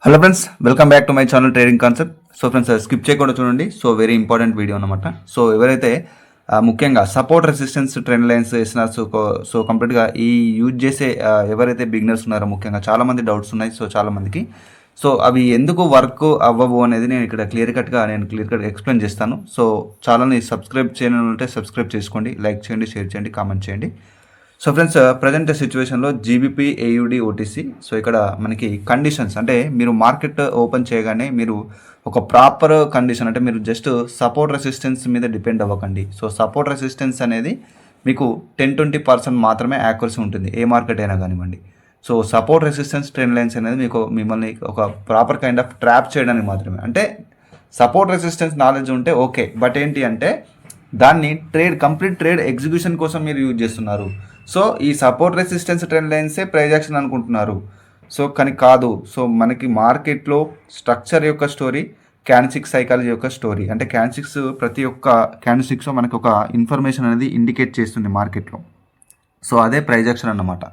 Hello friends, welcome back to my channel trading concept. So friends, skip చేయకుండా చూడండి. So very important video అనమాట. So ఎవరైతే ముఖ్యంగా support resistance trend lines వేసినారు, so కంప్లీట్గా ఈ యూజ్ చేసే ఎవరైతే బిగినర్స్ ఉన్నారో ముఖ్యంగా చాలామంది డౌట్స్ ఉన్నాయి. సో చాలామందికి సో అవి ఎందుకు వర్క్ అవ్వవు అనేది నేను ఇక్కడ క్లియర్ కట్గా ఎక్స్ప్లెయిన్ చేస్తాను. సో ఛానల్ని సబ్స్క్రైబ్ చేయని ఉంటే సబ్స్క్రైబ్ చేసుకోండి, లైక్ చేయండి, షేర్ చేయండి, కామెంట్ చేయండి. సో ఫ్రెండ్స్, ప్రజెంట్ సిచ్యువేషన్లో జీబీపీ ఏయుడి ఓటీసీ. సో ఇక్కడ మనకి కండిషన్స్ అంటే మీరు మార్కెట్ ఓపెన్ చేయగానే మీరు ఒక ప్రాపర్ కండిషన్ అంటే మీరు జస్ట్ సపోర్ట్ రెసిస్టెన్స్ మీద డిపెండ్ అవ్వకండి. సో సపోర్ట్ రెసిస్టెన్స్ అనేది మీకు 10-20% మాత్రమే యాక్యురసీ ఉంటుంది, ఏ మార్కెట్ అయినా కానివ్వండి. So support resistance trend lines అనేది మీకు మిమ్మల్ని ఒక ప్రాపర్ కైండ్ ఆఫ్ ట్రాప్ చేయడానికి మాత్రమే. అంటే సపోర్ట్ రెసిస్టెన్స్ నాలెడ్జ్ ఉంటే ఓకే, బట్ ఏంటి అంటే దాన్ని కంప్లీట్ ట్రేడ్ ఎగ్జిక్యూషన్ కోసం మీరు యూజ్ చేస్తున్నారు. సో ఈ సపోర్ట్ రెసిస్టెన్స్ ట్రెండ్ లైన్సే ప్రైస్ యాక్షన్ అనుకుంటున్నారు. సో కానీ కాదు. సో మనకి మార్కెట్లో స్ట్రక్చర్ యొక్క స్టోరీ, క్యాండిల్స్టిక్ సైకాలజీ యొక్క స్టోరీ. అంటే క్యాండిల్స్టిక్స్ ప్రతి ఒక్క క్యాండిల్స్టిక్స్ మనకు ఒక ఇన్ఫర్మేషన్ అనేది ఇండికేట్ చేస్తుంది మార్కెట్లో. సో అదే ప్రైస్ యాక్షన్ అన్నమాట.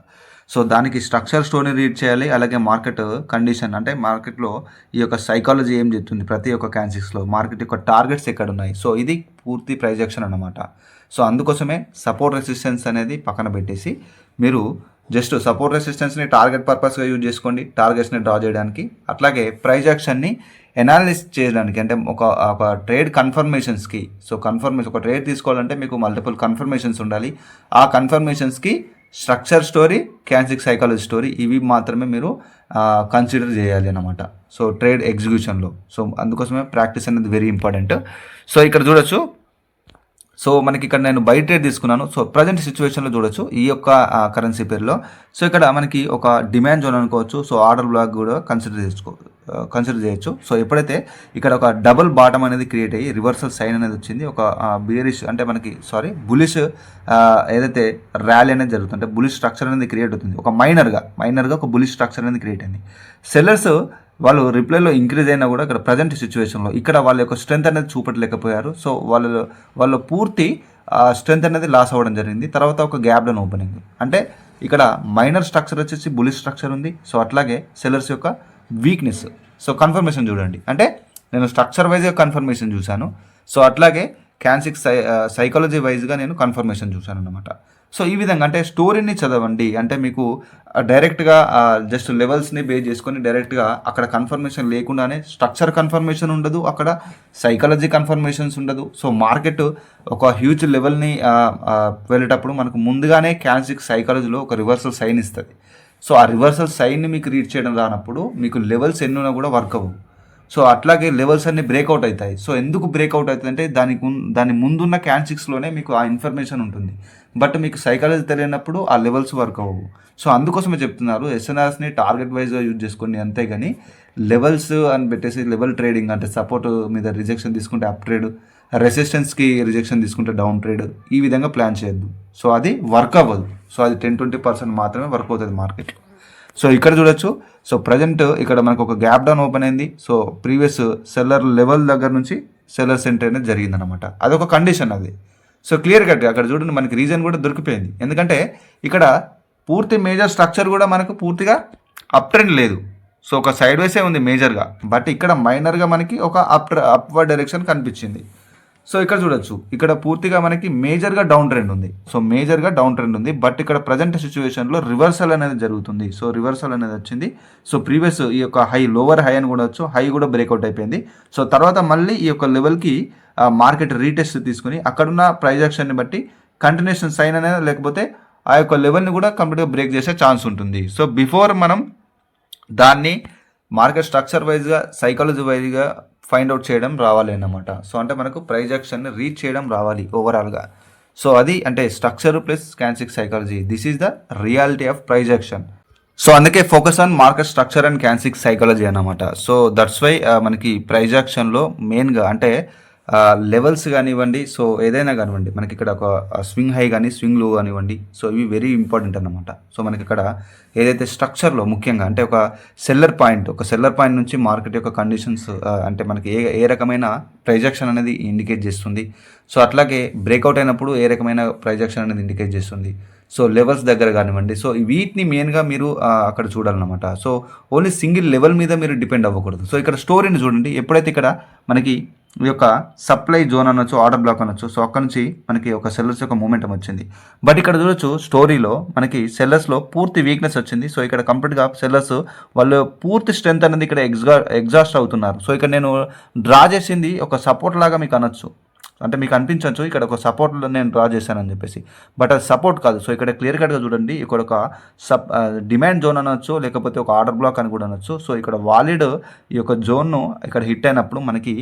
సో దానికి స్ట్రక్చర్ స్టోరీని రీడ్ చేయాలి, అలాగే మార్కెట్ కండిషన్ అంటే మార్కెట్లో ఈ యొక్క సైకాలజీ ఏం చెప్తుంది ప్రతి ఒక్క క్యాండిల్స్టిక్స్లో, మార్కెట్ యొక్క టార్గెట్స్ ఎక్కడ ఉన్నాయి. సో ఇది పూర్తి ప్రైస్ యాక్షన్ అన్నమాట. సో అందుకోసమే సపోర్ట్ రెసిస్టెన్స్ అనేది పక్కన పెట్టేసి మీరు జస్ట్ సపోర్ట్ రెసిస్టెన్స్ని టార్గెట్ పర్పస్గా యూజ్ చేసుకోండి, టార్గెట్స్ని డ్రా చేయడానికి. అట్లాగే ప్రైస్ యాక్షన్ని ఎనాలిసిస్ చేయడానికి అంటే ఒక ట్రేడ్ కన్ఫర్మేషన్స్కి. సో ఒక ట్రేడ్ తీసుకోవాలంటే మీకు మల్టిపుల్ కన్ఫర్మేషన్స్ ఉండాలి. ఆ కన్ఫర్మేషన్స్కి structure story, candlestick psychology story ఇవి మాత్రమే మీరు కన్సిడర్ చేయాలి అన్నమాట. సో ట్రేడ్ ఎగ్జిక్యూషన్లో. సో అందుకోసమే ప్రాక్టీస్ అనేది వెరీ ఇంపార్టెంట్. సో ఇక్కడ చూడొచ్చు. సో మనకి ఇక్కడ నేను బై ట్రేడ్ తీసుకున్నాను. సో ప్రజెంట్ సిచ్యువేషన్లో చూడొచ్చు ఈ యొక్క కరెన్సీ పేరులో. సో ఇక్కడ మనకి ఒక డిమాండ్ జోన్ అనుకోవచ్చు. సో ఆర్డర్ బ్లాక్ కూడా కన్సిడర్ చేయొచ్చు. సో ఎప్పుడైతే ఇక్కడ ఒక డబుల్ బాటమ్ అనేది క్రియేట్ అయ్యి రివర్సల్ సైన్ అనేది వచ్చింది, ఒక బేరిష్ అంటే బులిష్ ఏదైతే ర్యాలీ అనేది జరుగుతుంది, అంటే బులిష్ స్ట్రక్చర్ అనేది క్రియేట్ అవుతుంది. ఒక మైనర్గా ఒక బులిష్ స్ట్రక్చర్ అనేది క్రియేట్ అయింది. సెల్లర్స్ వాళ్ళు రిప్లైలో ఇంక్రీజ్ అయినా కూడా ఇక్కడ ప్రజెంట్ సిచ్యువేషన్లో ఇక్కడ వాళ్ళ యొక్క స్ట్రెంత్ అనేది చూపట్లేకపోయారు. సో వాళ్ళ పూర్తి స్ట్రెంత్ అనేది లాస్ అవ్వడం జరిగింది. తర్వాత ఒక గ్యాప్ డౌన్ ఓపెనింగ్ అంటే ఇక్కడ మైనర్ స్ట్రక్చర్ వచ్చేసి బులిష్ స్ట్రక్చర్ ఉంది. సో అట్లాగే సెల్లర్స్ యొక్క వీక్నెస్. సో కన్ఫర్మేషన్ చూడండి, అంటే నేను స్ట్రక్చర్ వైజ్గా కన్ఫర్మేషన్ చూశాను. సో అట్లాగే క్యాండిల్స్టిక్ సైకాలజీ వైజ్గా నేను కన్ఫర్మేషన్ చూశాను అన్నమాట. సో ఈ విధంగా అంటే స్టోరీని చదవండి. అంటే మీకు డైరెక్ట్గా జస్ట్ లెవెల్స్ని బేస్ చేసుకొని డైరెక్ట్గా అక్కడ కన్ఫర్మేషన్ లేకుండానే స్ట్రక్చర్ కన్ఫర్మేషన్ ఉండదు, అక్కడ సైకాలజీ కన్ఫర్మేషన్స్ ఉండదు. సో మార్కెట్ ఒక హ్యూజ్ లెవెల్ని వెళ్ళేటప్పుడు మనకు ముందుగానే క్యాండిల్స్టిక్ సైకాలజీలో ఒక రివర్సల్ సైన్ ఇస్తుంది. సో ఆ రివర్సల్ సైన్ని మీకు రీడ్ చేయడం రానప్పుడు మీకు లెవెల్స్ ఎన్నున్నా కూడా వర్క్ అవ్వవు. సో అట్లాగే లెవెల్స్ అన్ని బ్రేక్అవుట్ అవుతాయి. సో ఎందుకు బ్రేక్అవుట్ అవుతుంది అంటే దాని ముందున్న క్యాండిల్స్టిక్స్లోనే మీకు ఆ ఇన్ఫర్మేషన్ ఉంటుంది, బట్ మీకు సైకాలజీ తెలియనప్పుడు ఆ లెవెల్స్ వర్క్ అవ్వవు. సో అందుకోసమే చెప్తున్నారు ఎస్ఎన్ఆర్స్ని టార్గెట్ వైజ్గా యూజ్ చేసుకోండి, అంతేగాని లెవెల్స్ అని పెట్టేసి లెవెల్ ట్రేడింగ్ అంటే సపోర్ట్ మీద రిజెక్షన్ తీసుకుంటే అప్ ట్రేడ్, రెసిస్టెన్స్కి రిజెక్షన్ తీసుకుంటే డౌన్ ట్రేడ్, ఈ విధంగా ప్లాన్ చేయొద్దు. సో అది వర్క్ అవ్వదు. సో అది 10-20% మాత్రమే వర్క్ అవుతుంది మార్కెట్లో. సో ఇక్కడ చూడొచ్చు. సో ప్రజెంట్ ఇక్కడ మనకు ఒక గ్యాప్ డౌన్ ఓపెన్ అయింది. సో ప్రీవియస్ సెల్లర్ లెవెల్ దగ్గర నుంచి సెల్లర్ సెంటర్ అనేది జరిగిందనమాట. అదొక కండిషన్ అది. సో క్లియర్ కట్గా అక్కడ చూడండి మనకి రీజన్ కూడా దొరికిపోయింది. ఎందుకంటే ఇక్కడ పూర్తి మేజర్ స్ట్రక్చర్ కూడా మనకు పూర్తిగా అప్ ట్రెండ్ లేదు. సో ఒక సైడ్ వేసే ఉంది మేజర్గా, బట్ ఇక్కడ మైనర్గా మనకి ఒక అప్వర్డ్ డైరెక్షన్ కనిపించింది. సో ఇక్కడ చూడొచ్చు, ఇక్కడ పూర్తిగా మనకి మేజర్గా డౌన్ ట్రెండ్ ఉంది. బట్ ఇక్కడ ప్రజెంట్ సిచ్యువేషన్లో రివర్సల్ అనేది జరుగుతుంది. సో రివర్సల్ అనేది వచ్చింది. సో ప్రీవియస్ ఈ యొక్క లోవర్ హై అని కూడా వచ్చు, హై కూడా బ్రేక్అవుట్ అయిపోయింది. సో తర్వాత మళ్ళీ ఈ యొక్క లెవెల్కి మార్కెట్ రీటెస్ట్ తీసుకుని అక్కడున్న ప్రైస్ యాక్షన్ని బట్టి కంటిన్యూషన్ సైన్ అనేది లేకపోతే ఆ యొక్క లెవెల్ని కూడా కంప్లీట్గా బ్రేక్ చేసే ఛాన్స్ ఉంటుంది. సో బిఫోర్ మనం దాన్ని మార్కెట్ స్ట్రక్చర్ వైజ్గా సైకాలజీ వైజ్గా ఫైండ్ అవుట్ చేయడం రావాలి అన్నమాట. సో అంటే మనకు ప్రైస్ యాక్షన్ని రీచ్ చేయడం రావాలి ఓవరాల్గా. సో అది అంటే structure plus candlestick psychology, this is the reality of price action. So అందుకే focus on market structure and candlestick psychology అన్నమాట. సో దట్స్ వై మనకి ప్రైస్ యాక్షన్లో మెయిన్గా అంటే లెవెల్స్ కానివ్వండి, సో ఏదైనా కానివ్వండి, మనకి ఇక్కడ ఒక స్వింగ్ హై కానీ స్వింగ్ లో కానివ్వండి, సో ఇవి వెరీ ఇంపార్టెంట్ అన్నమాట. సో మనకి ఇక్కడ ఏదైతే స్ట్రక్చర్లో ముఖ్యంగా అంటే ఒక సెల్లర్ పాయింట్ నుంచి మార్కెట్ యొక్క కండిషన్స్ అంటే మనకి ఏ రకమైన ప్రైస్ యాక్షన్ అనేది ఇండికేట్ చేస్తుంది. సో అట్లాగే బ్రేక్అవుట్ అయినప్పుడు ఏ రకమైన ప్రైస్ యాక్షన్ అనేది ఇండికేట్ చేస్తుంది. సో లెవెల్స్ దగ్గర కానివ్వండి. సో వీటిని మెయిన్‌గా మీరు అక్కడ చూడాలన్నమాట. సో ఓన్లీ సింగిల్ లెవెల్ మీద మీరు డిపెండ్ అవ్వకూడదు. సో ఇక్కడ స్టోరీని చూడండి. ఎప్పుడైతే ఇక్కడ మనకి ఈ యొక్క సప్లై జోన్ అనొచ్చు, ఆర్డర్ బ్లాక్ అనొచ్చు. సో అక్కడ నుంచి మనకి ఒక సెల్లర్స్ యొక్క మూమెంటం వచ్చింది. బట్ ఇక్కడ చూడొచ్చు స్టోరీలో మనకి సెల్లర్స్‌లో పూర్తి వీక్‌నెస్ వచ్చింది. సో ఇక్కడ కంప్లీట్‌గా సెల్లర్స్ వాళ్ళు పూర్తి స్ట్రెంత్ అనేది ఇక్కడ ఎగ్జాస్ట్ అవుతున్నారు. సో ఇక్కడ నేను డ్రా చేసింది ఒక సపోర్ట్ లాగా మీకు అనొచ్చు. అంటే మీకు అనిపించవచ్చు ఇక్కడ ఒక సపోర్ట్లో నేను డ్రా చేశానని చెప్పేసి. బట్ అది సపోర్ట్ కాదు. సో ఇక్కడ క్లియర్ కట్గా చూడండి. ఇక్కడ ఒక డిమాండ్ జోన్ అనొచ్చు, లేకపోతే ఒక ఆర్డర్ బ్లాక్ అని కూడా అనొచ్చు. సో ఇక్కడ వాలిడ్ ఈ యొక్క జోన్ను ఇక్కడ హిట్ అయినప్పుడు మనకి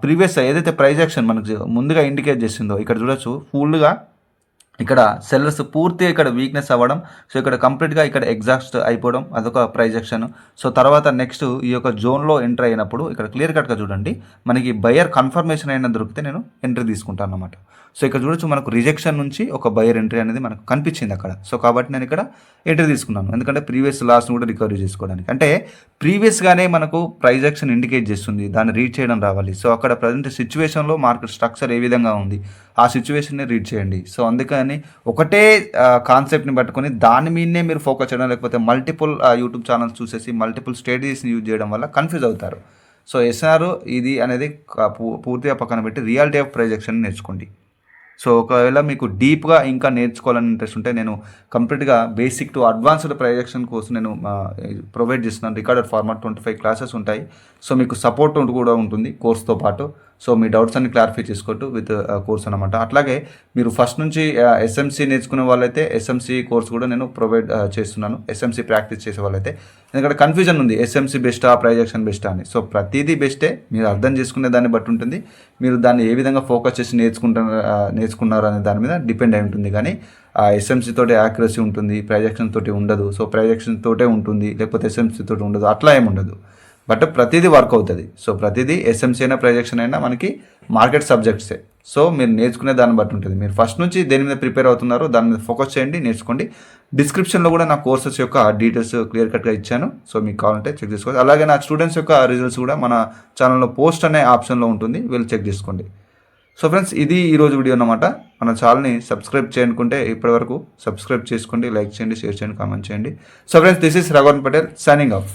ప్రీవియస్ ఏదైతే ప్రైస్ యాక్షన్ మనకు ముందుగా ఇండికేట్ చేసిందో ఇక్కడ చూడొచ్చు ఫుల్గా ఇక్కడ సెల్లర్స్ పూర్తిగా ఇక్కడ వీక్నెస్ అవ్వడం. సో ఇక్కడ కంప్లీట్గా ఇక్కడ ఎగ్జాస్ట్ అయిపోవడం అదొక ప్రైస్ యాక్షన్. సో తర్వాత నెక్స్ట్ ఈ యొక్క జోన్లో ఎంటర్ అయినప్పుడు ఇక్కడ క్లియర్ కట్గా చూడండి మనకి బయర్ కన్ఫర్మేషన్ అయినా దొరికితే నేను ఎంట్రీ తీసుకుంటాను అన్నమాట. సో ఇక్కడ చూడొచ్చు మనకు రిజెక్షన్ నుంచి ఒక బయర్ ఎంట్రీ అనేది మనకు కనిపించింది అక్కడ. సో కాబట్టి నేను ఇక్కడ ఎంట్రీ తీసుకున్నాను. ఎందుకంటే ప్రీవియస్ లాస్ని కూడా రికవరీ చేసుకోవడానికి. అంటే ప్రీవియస్గానే మనకు ప్రైస్ యాక్షన్ ఇండికేట్ చేస్తుంది, దాన్ని రీడ్ చేయడం రావాలి. సో అక్కడ ప్రజెంట్ సిచ్యువేషన్లో మార్కెట్ స్ట్రక్చర్ ఏ విధంగా ఉంది ఆ సిచ్యువేషన్ని రీడ్ చేయండి. సో అందుకని ఒకటే కాన్సెప్ట్ని పట్టుకొని దాని మీదనే మీరు ఫోకస్ చేయడం, లేకపోతే మల్టిపుల్ యూట్యూబ్ ఛానల్స్ చూసేసి మల్టిపుల్ స్ట్రాటజీస్ని యూజ్ చేయడం వల్ల కన్ఫ్యూజ్ అవుతారు. సో ఎస్ఆర్ ఇది అనేది పూర్తిగా పక్కన పెట్టి రియాలిటీ ఆఫ్ ప్రైస్ యాక్షన్ నేర్చుకోండి. సో ఒకవేళ మీకు డీప్గా ఇంకా నేర్చుకోవాలని ఇంట్రెస్ట్ ఉంటే నేను కంప్లీట్గా basic to advanced price action కోసం నేను ప్రొవైడ్ చేస్తున్నాను. రికార్డెడ్ ఫార్మాట్ 25 క్లాసెస్ ఉంటాయి. సో మీకు సపోర్ట్ కూడా ఉంటుంది కోర్స్తో పాటు. సో మీ డౌట్స్ అన్ని క్లారిఫై చేసుకోవచ్చు విత్ కోర్స్ అనమాట. అట్లాగే మీరు ఫస్ట్ నుంచి ఎస్ఎంసీ నేర్చుకునే వాళ్ళైతే ఎస్ఎంసీ కోర్స్ కూడా నేను ప్రొవైడ్ చేస్తున్నాను. ఎస్ఎంసీ ప్రాక్టీస్ చేసే వాళ్ళైతే, ఎందుకంటే కన్ఫ్యూజన్ ఉంది ఎస్ఎంసీ బెస్టా ప్రైస్ యాక్షన్ బెస్టా అని. సో ప్రతిదీ బెస్టే, మీరు అర్థం చేసుకునే దాన్ని బట్టి ఉంటుంది. మీరు దాన్ని ఏ విధంగా ఫోకస్ చేసి నేర్చుకున్నారు అనే దాని మీద డిపెండ్ అయి ఉంటుంది. కానీ ఎస్ఎంసీ తోటి యాక్యురసీ ఉంటుంది, ప్రైస్ యాక్షన్ తోటి ఉండదు. సో ప్రైస్ యాక్షన్ తోటే ఉంటుంది, లేకపోతే ఎస్ఎంసీ తోటి ఉండదు, అట్లా ఏమి ఉండదు. బట్ ప్రతిదీ వర్క్ అవుతుంది. సో ప్రతిదీ ఎస్ఎంసీ అయినా ప్రైస్ యాక్షన్ అయినా మనకి మార్కెట్ సబ్జెక్ట్సే. సో మీరు నేర్చుకునే దాన్ని బట్టి ఉంటుంది. మీరు ఫస్ట్ నుంచి దేని మీద ప్రిపేర్ అవుతున్నారో దాని మీద ఫోకస్ చేయండి, నేర్చుకోండి. డిస్క్రిప్షన్లో కూడా నా కోర్సెస్ యొక్క డీటెయిల్స్ క్లియర్ కట్గా ఇచ్చాను. సో మీకు కావాలంటే చెక్ చేసుకోవచ్చు. అలాగే నా స్టూడెంట్స్ యొక్క రిజల్ట్స్ కూడా మన ఛానల్లో పోస్ట్ అనే ఆప్షన్లో ఉంటుంది, వీళ్ళు చెక్ చేసుకోండి. సో ఫ్రెండ్స్, ఇది ఈరోజు వీడియో అన్నమాట. మన ఛానల్ని సబ్స్క్రైబ్ చేయనుకుంటే ఇప్పటివరకు సబ్స్క్రైబ్ చేసుకోండి, లైక్ చేయండి, షేర్ చేయండి, కామెంట్ చేయండి. So friends, this is Raghuvaran Patel signing off.